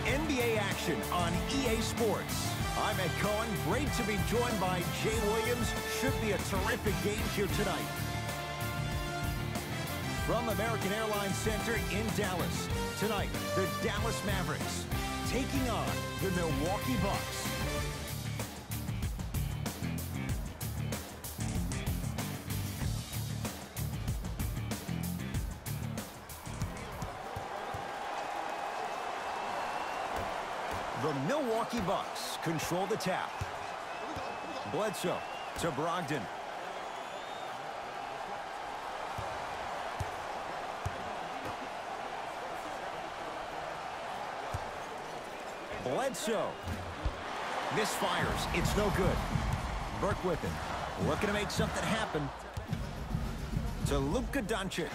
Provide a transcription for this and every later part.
NBA action on EA Sports. I'm Ed Cohen. Great to be joined by Jay Williams. Should be a terrific game here tonight. From American Airlines Center in Dallas, tonight, the Dallas Mavericks taking on the Milwaukee Bucks. The Milwaukee Bucks control the tap. Bledsoe to Brogdon. Bledsoe. Misfires. It's no good. Burke with it. Looking to make something happen. To Luka Doncic.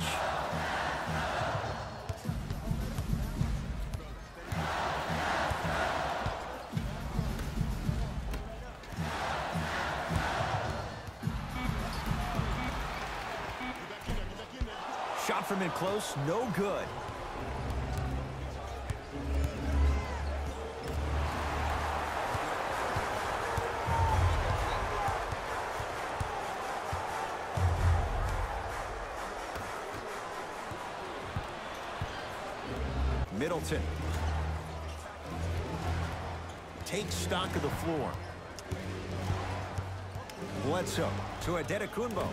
Shot from in close, no good. Middleton takes stock of the floor. Bledsoe to Adetokunbo.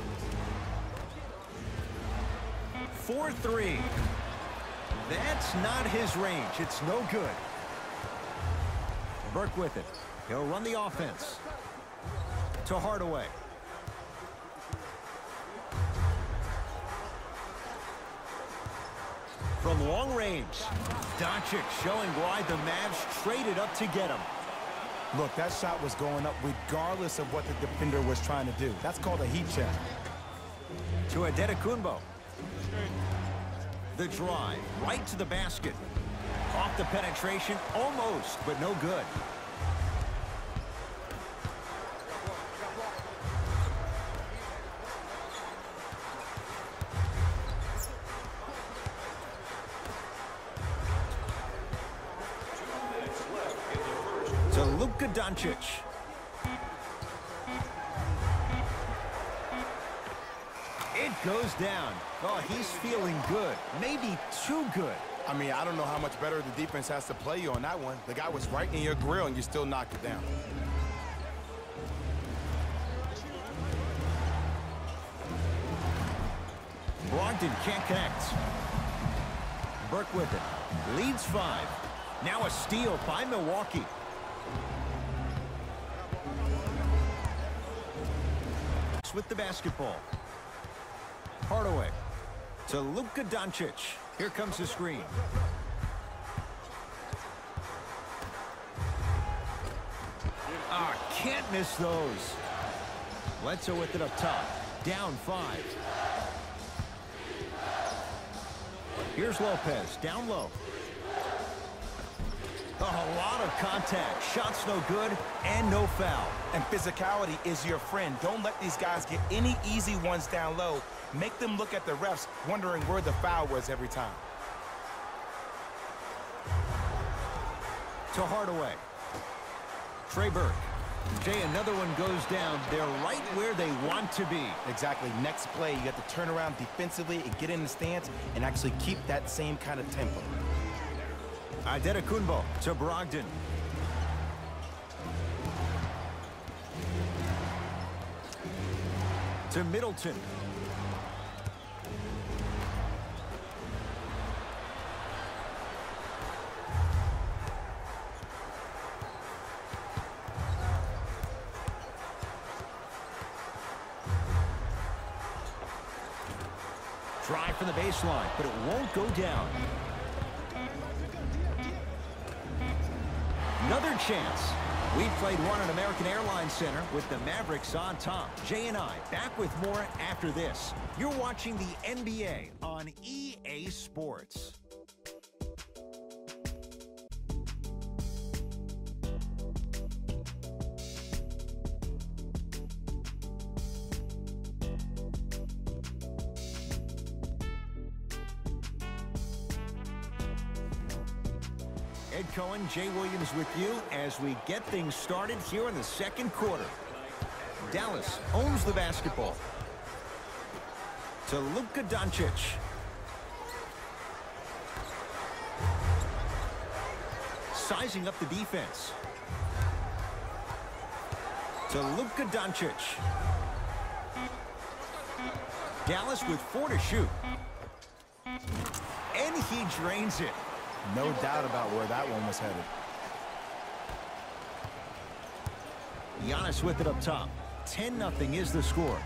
4-3. That's not his range. It's no good. Burke with it. He'll run the offense. To Hardaway. From long range, Doncic showing why the Mavs traded up to get him. Look, that shot was going up regardless of what the defender was trying to do. That's called a heat check. To Adetokunbo. The drive, right to the basket. Off the penetration, almost, but no good. To Luka Doncic. It goes down. Oh, he's feeling good. Maybe too good. I mean, I don't know how much better the defense has to play you on that one. The guy was right in your grill, and you still knocked it down. Brogdon can't connect. Burke with it. Leads 5. Now a steal by Milwaukee. With the basketball. Hardaway to Luka Doncic. Here comes the screen. Can't miss those. Bledsoe with it up top. Down 5. Here's Lopez. Down low. A lot of contact. Shots no good and no foul. And physicality is your friend. Don't let these guys get any easy ones down low. Make them look at the refs, wondering where the foul was every time. To Hardaway. Trey Burke. Jay, another one goes down. They're right where they want to be. Exactly. Next play, you have to turn around defensively and get in the stance and actually keep that same kind of tempo. Adetokunbo to Brogdon. To Middleton. Drive from the baseline, but it won't go down. Another chance. We played one at American Airlines Center with the Mavericks on top. Jay and I back with more after this. You're watching the NBA on EA Sports. Ed Cohen, Jay Williams with you as we get things started here in the second quarter. Dallas owns the basketball. To Luka Doncic. Sizing up the defense. To Luka Doncic. Dallas with 4 to shoot. And he drains it. No doubt about where that one was headed. Giannis with it up top. 10-0 is the score.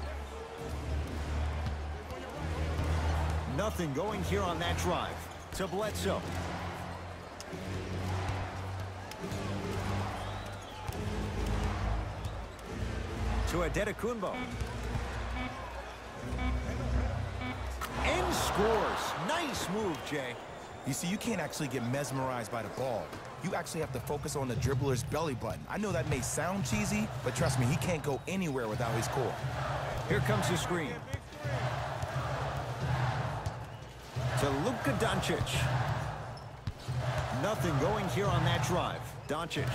Nothing going here on that drive. To Bledsoe. To Adetokunbo. And scores. Nice move, Jay. You see, you can't actually get mesmerized by the ball. You actually have to focus on the dribbler's belly button. I know that may sound cheesy, but trust me, he can't go anywhere without his core. Here comes the screen. To Luka Doncic. Nothing going here on that drive. Doncic.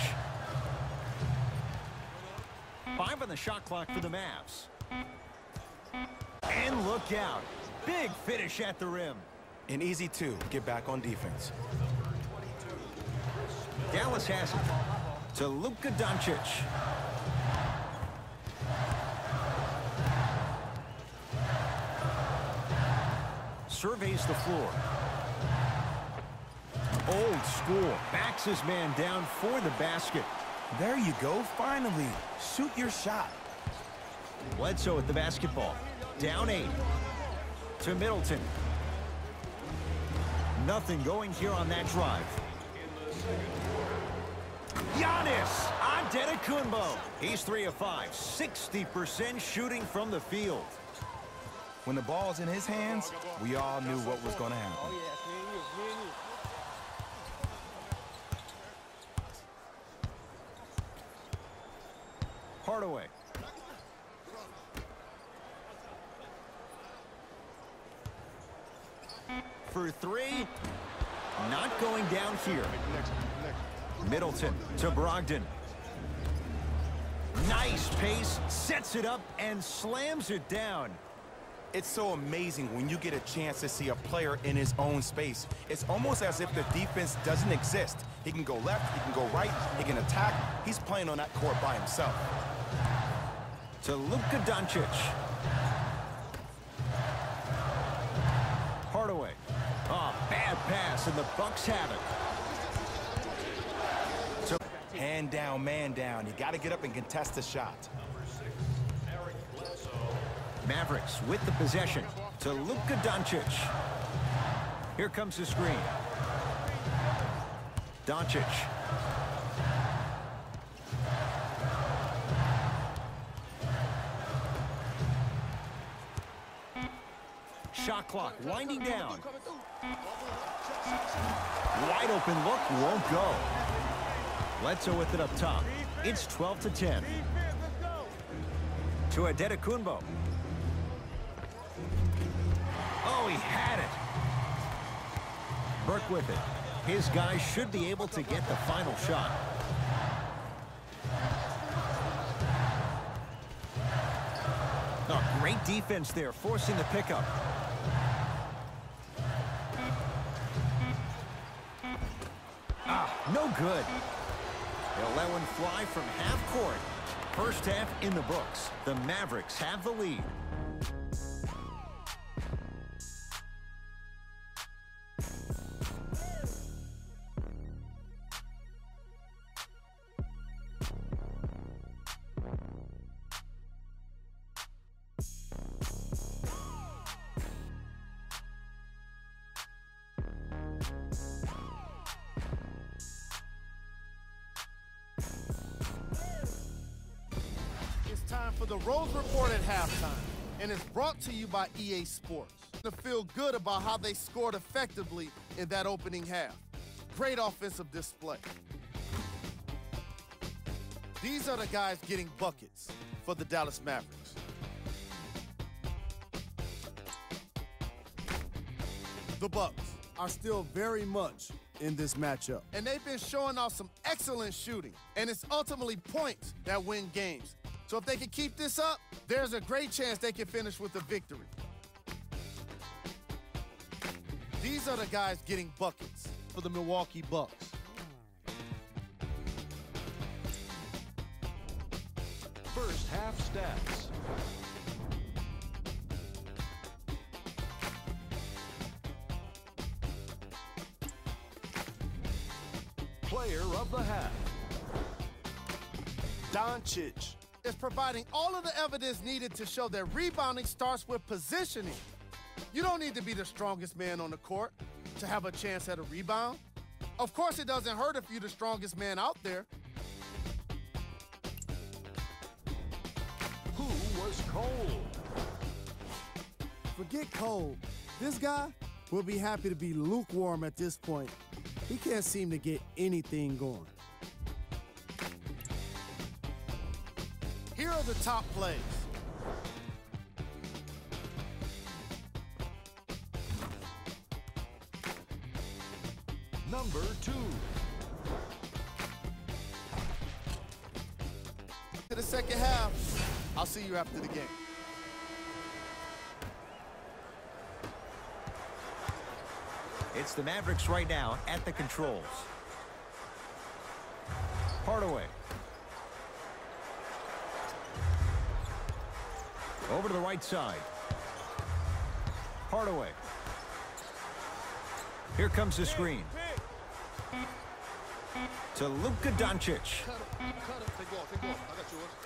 5 on the shot clock for the Mavs. And look out. Big finish at the rim. And easy, too. Get back on defense. Dallas has it. To Luka Doncic. Surveys the floor. Old school. Backs his man down for the basket. There you go. Finally. Shoot your shot. Bledsoe at the basketball. Down 8. To Middleton. Nothing going here on that drive. Giannis Antetokounmpo. He's 3 of 5. 60% shooting from the field. When the ball's in his hands, we all knew what was going to happen. Hardaway. For 3. Not going down here. Middleton to Brogdon. Nice pace. Sets it up and slams it down. It's so amazing when you get a chance to see a player in his own space. It's almost as if the defense doesn't exist. He can go left, he can go right, he can attack. He's playing on that court by himself. To Luka Doncic. Hardaway. Oh, bad pass, and the Bucks have it. So, hand down, man down. You got to get up and contest the shot. Mavericks with the possession to Luka Doncic. Here comes the screen. Doncic. Shot clock winding down. Wide open look, won't go. Bledsoe with it up top. It's 12-10. To Adetokunbo. Oh, he had it. Burke with it. His guys should be able to get the final shot. Oh, great defense there, forcing the pickup. No good. They'll let one fly from half court. First half in the books. The Mavericks have the lead. Time for the Rose Report at halftime, and it's brought to you by EA Sports. To feel good about how they scored effectively in that opening half. Great offensive display. These are the guys getting buckets for the Dallas Mavericks. The Bucks are still very much in this matchup. And they've been showing off some excellent shooting, and it's ultimately points that win games. So if they can keep this up, there's a great chance they can finish with a victory. These are the guys getting buckets for the Milwaukee Bucks. First half stats. Player of the half. Doncic is providing all of the evidence needed to show that rebounding starts with positioning. You don't need to be the strongest man on the court to have a chance at a rebound. Of course, it doesn't hurt if you're the strongest man out there. Who was cold? Forget cold. This guy will be happy to be lukewarm at this point. He can't seem to get anything going. Here are the top plays. Number 2. To the second half, I'll see you after the game. It's the Mavericks right now at the controls. Hardaway. Over to the right side. Hardaway. Here comes the screen. To Luka Doncic.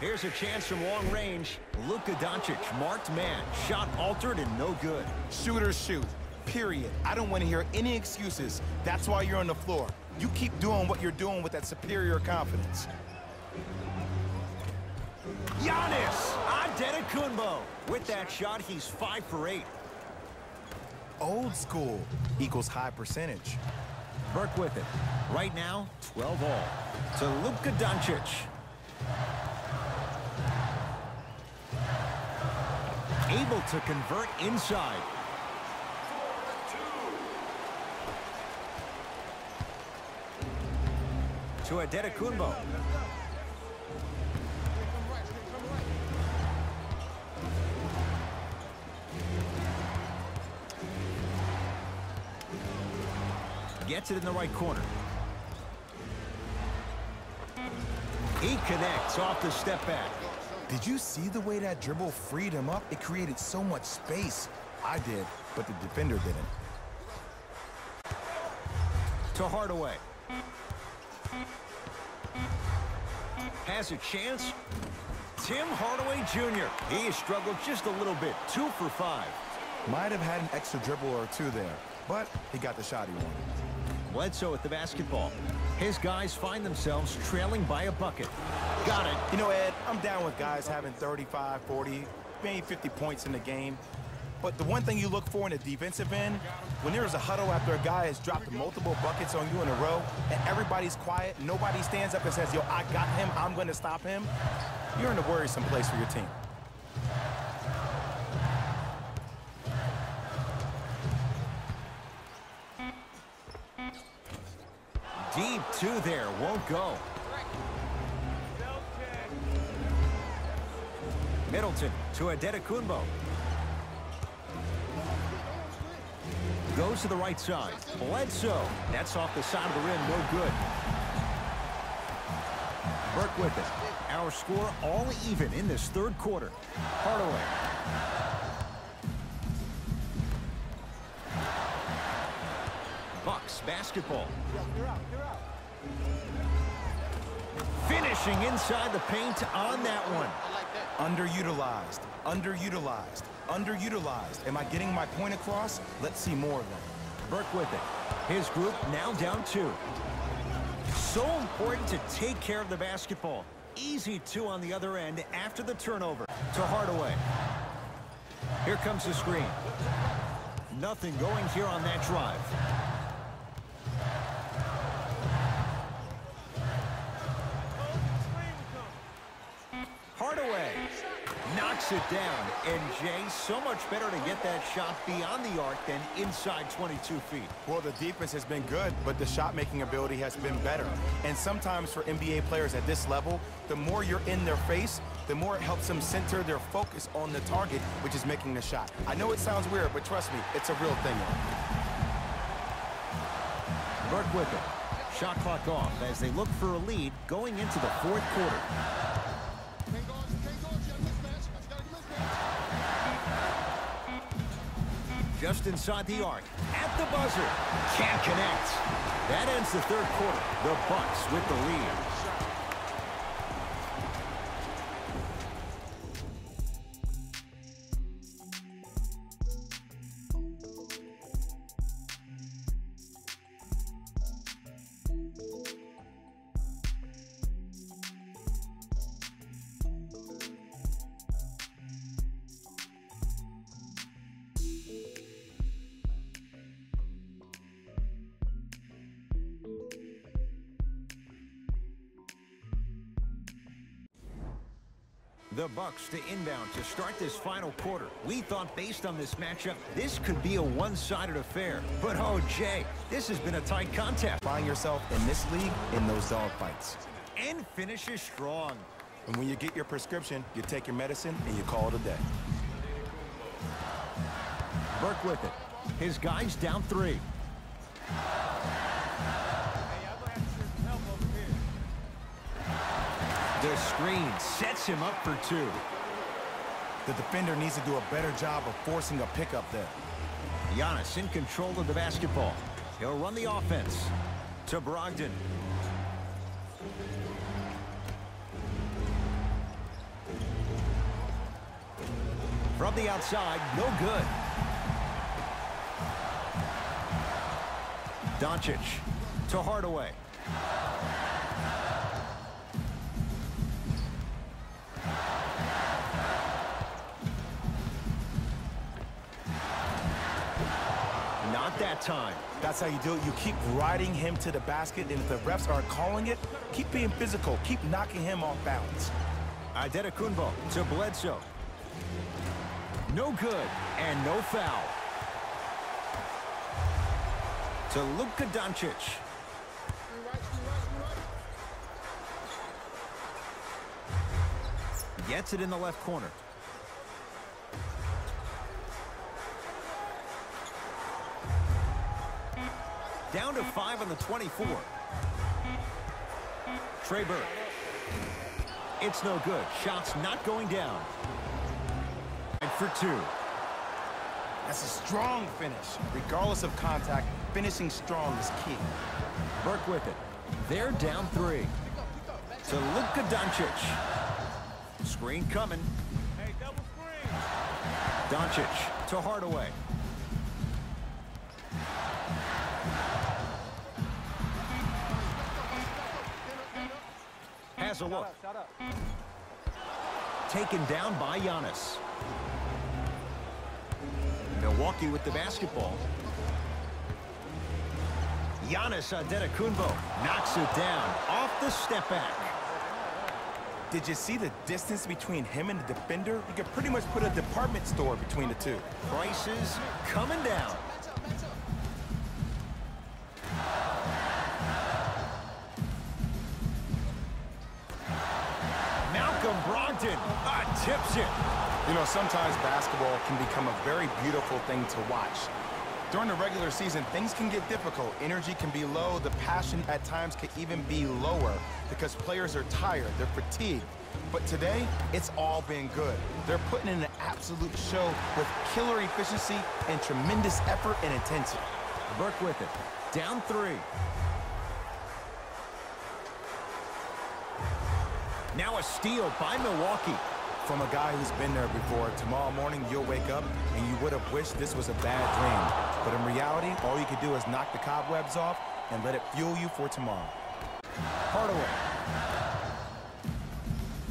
Here's a chance from long range. Luka Doncic, marked man. Shot altered and no good. Shooters shoot. Period. I don't want to hear any excuses. That's why you're on the floor. You keep doing what you're doing with that superior confidence. Giannis Antetokounmpo. With that shot, he's 5 for 8. Old school equals high percentage. Burke with it. Right now, 12 all. To Luka Doncic. Able to convert inside. To Antetokounmpo. Gets it in the right corner. He connects off the step back. Did you see the way that dribble freed him up? It created so much space. I did, but the defender didn't. To Hardaway. Has a chance. Tim Hardaway Jr. He has struggled just a little bit. 2 for 5. Might have had an extra dribble or two there, but he got the shot he wanted. Bledsoe at the basketball. His guys find themselves trailing by a bucket. Got it. You know, Ed, I'm down with guys having 35, 40, maybe 50 points in the game. But the one thing you look for in the defensive end, when there's a huddle after a guy has dropped multiple buckets on you in a row, and everybody's quiet, nobody stands up and says, yo, I got him, I'm going to stop him, you're in a worrisome place for your team. Deep 2 there, won't go. Middleton to Antetokounmpo. Goes to the right side. Bledsoe. That's off the side of the rim, no good. Burke with it. Our score all even in this third quarter. Hardaway. Bucks basketball. Finishing inside the paint on that one. Underutilized, underutilized, underutilized. Am I getting my point across? Let's see more of them. Burke with it. His group now down 2. So important to take care of the basketball. Easy 2 on the other end after the turnover. To Hardaway. Here comes the screen. Nothing going here on that drive. Hardaway. Knocks knocks it down. And, Jay, so much better to get that shot beyond the arc than inside 22 feet. Well, the defense has been good, but the shot-making ability has been better. And sometimes for NBA players at this level, the more you're in their face, the more it helps them center their focus on the target, which is making the shot. I know it sounds weird, but trust me, it's a real thing. Burke with it. Shot clock off as they look for a lead going into the fourth quarter. Just inside the arc, at the buzzer, can't connect. That ends the third quarter. The Bucks with the lead. The Bucks to inbound to start this final quarter. We thought based on this matchup, this could be a one-sided affair. But oh, Jay, this has been a tight contest. Find yourself in this league in those dog fights. And finishes strong. And when you get your prescription, you take your medicine and you call it a day. Burke with it. His guys down 3. The screen sets him up for 2. The defender needs to do a better job of forcing a pickup there. Giannis in control of the basketball. He'll run the offense to Brogdon. From the outside, no good. Doncic to Hardaway. Not that time. That's how you do it. You keep riding him to the basket, and if the refs aren't calling it, keep being physical. Keep knocking him off balance. Antetokounmpo to Bledsoe. No good, and no foul. To Luka Doncic. Gets it in the left corner. Down to 5 on the 24. Trey Burke. It's no good. Shots not going down. And for 2. That's a strong finish. Regardless of contact, finishing strong is key. Burke with it. They're down 3. To Luka Doncic. Screen coming. Hey, double screen. Doncic to Hardaway. Has a look. Shut up. Taken down by Giannis. Milwaukee with the basketball. Giannis Antetokounmpo knocks it down off the step back. Did you see the distance between him and the defender? You could pretty much put a department store between the two. Prices coming down. Brogdon tips it. You know, sometimes basketball can become a very beautiful thing to watch. During the regular season, things can get difficult. Energy can be low. The passion at times can even be lower because players are tired. They're fatigued. But today, it's all been good. They're putting in an absolute show with killer efficiency and tremendous effort and intensity. Burke with it. Down 3. Now a steal by Milwaukee. From a guy who's been there before, tomorrow morning you'll wake up and you would have wished this was a bad dream. But in reality, all you could do is knock the cobwebs off and let it fuel you for tomorrow. Hardaway.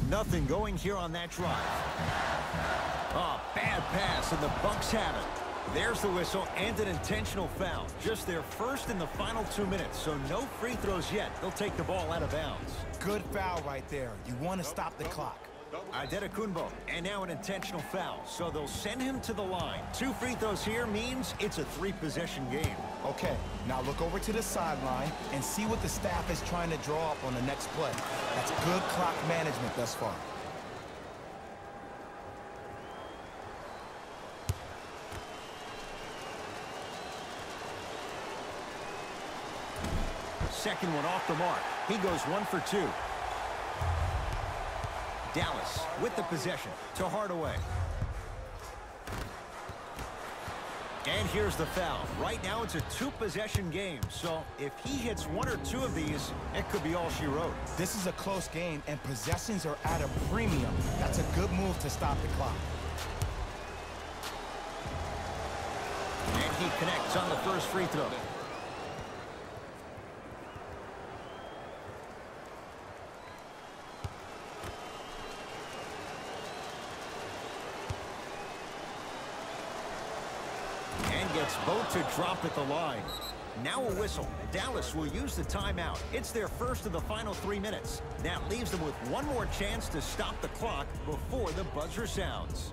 Nothing going here on that drive. Oh, bad pass, and the Bucks have it. There's the whistle and an intentional foul. Just their first in the final 2 minutes, so no free throws yet. They'll take the ball out of bounds. Good foul right there. You want to stop the clock. Adetokunbo, and now an intentional foul, so they'll send him to the line. 2 free throws here means it's a 3-possession game. Okay, now look over to the sideline and see what the staff is trying to draw up on the next play. That's good clock management thus far. Second one off the mark. He goes 1 for 2. Dallas with the possession to Hardaway. And here's the foul. Right now it's a 2-possession game, so if he hits 1 or 2 of these, it could be all she wrote. This is a close game, and possessions are at a premium. That's a good move to stop the clock. And he connects on the first free throw. Gets both to drop at the line. Now a whistle. Dallas will use the timeout. It's their first of the final 3 minutes. That leaves them with one more chance to stop the clock before the buzzer sounds.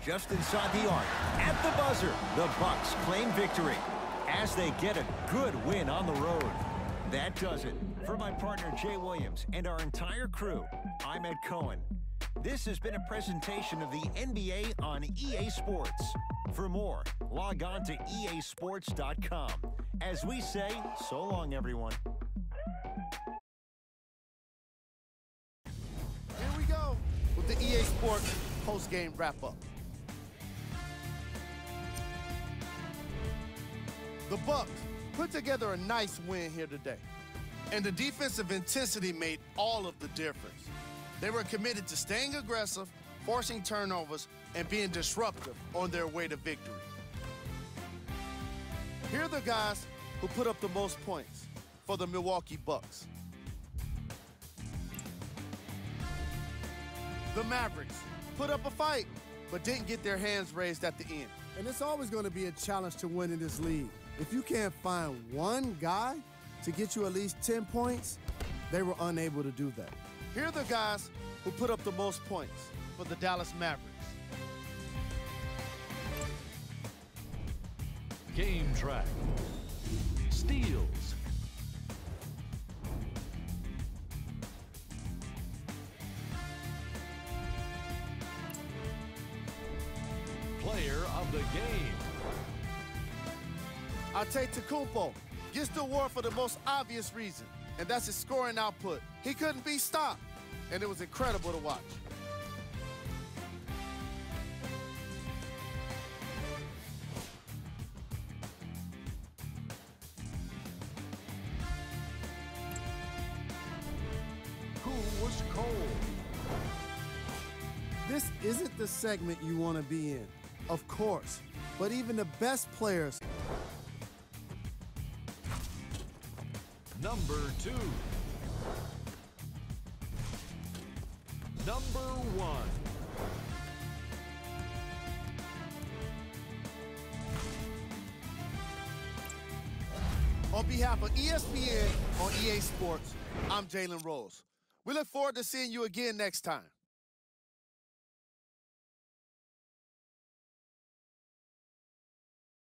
Just inside the arc, at the buzzer, the Bucks claim victory as they get a good win on the road. That does it. For my partner, Jay Williams, and our entire crew, I'm Ed Cohen. This has been a presentation of the NBA on EA Sports. For more, log on to easports.com. As we say, so long, everyone. Here we go with the EA Sports post-game wrap-up. The Bucks put together a nice win here today, and the defensive intensity made all of the difference. They were committed to staying aggressive, forcing turnovers, and being disruptive on their way to victory. Here are the guys who put up the most points for the Milwaukee Bucks. The Mavericks put up a fight, but didn't get their hands raised at the end. And it's always going to be a challenge to win in this league. If you can't find one guy to get you at least 10 points, they were unable to do that. Here are the guys who put up the most points for the Dallas Mavericks. Game track. Steals. Player of the game. Adetokunbo gets the award for the most obvious reason, and that's his scoring output. He couldn't be stopped, and it was incredible to watch. Who was cold? This isn't the segment you want to be in, of course, but even the best players. Number 2. Number 1. On behalf of ESPN on EA Sports, I'm Jalen Rose. We look forward to seeing you again next time.